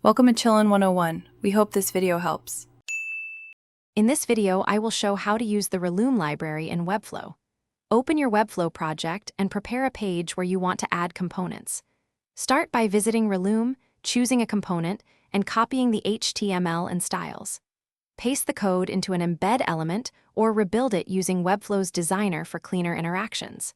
Welcome to Chillin' 101. We hope this video helps. In this video, I will show how to use the Relume library in Webflow. Open your Webflow project and prepare a page where you want to add components. Start by visiting Relume, choosing a component, and copying the HTML and styles. Paste the code into an embed element or rebuild it using Webflow's designer for cleaner interactions.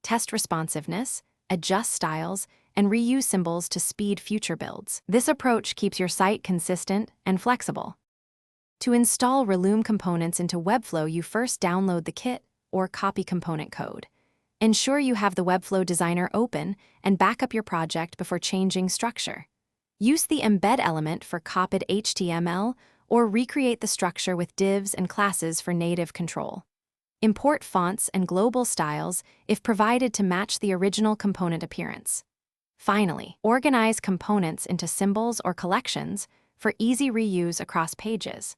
Test responsiveness, adjust styles, and reuse symbols to speed future builds. This approach keeps your site consistent and flexible. To install Relume components into Webflow, you first download the kit or copy component code. Ensure you have the Webflow designer open and back up your project before changing structure. Use the embed element for copied HTML or recreate the structure with divs and classes for native control. Import fonts and global styles if provided to match the original component appearance. Finally, organize components into symbols or collections for easy reuse across pages.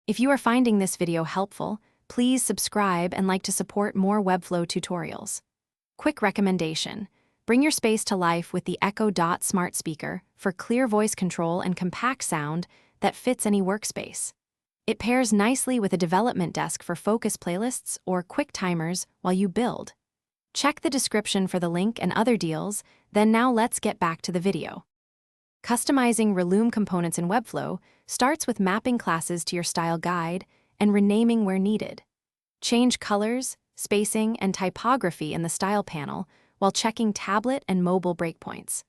If you are finding this video helpful, please subscribe and like to support more Webflow tutorials. Quick recommendation: bring your space to life with the Echo Dot smart speaker for clear voice control and compact sound that fits any workspace. It pairs nicely with a development desk for focus playlists or quick timers while you build. Check the description for the link and other deals, then now let's get back to the video. Customizing Relume components in Webflow starts with mapping classes to your style guide and renaming where needed. Change colors, spacing, and typography in the Style panel while checking tablet and mobile breakpoints.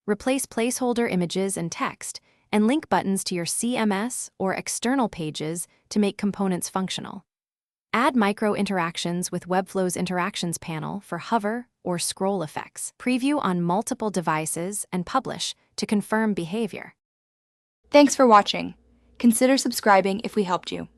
Replace placeholder images and text, and link buttons to your CMS or external pages to make components functional. Add micro-interactions with Webflow's Interactions panel for hover or scroll effects. Preview on multiple devices and publish to confirm behavior. Thanks for watching. Consider subscribing if we helped you.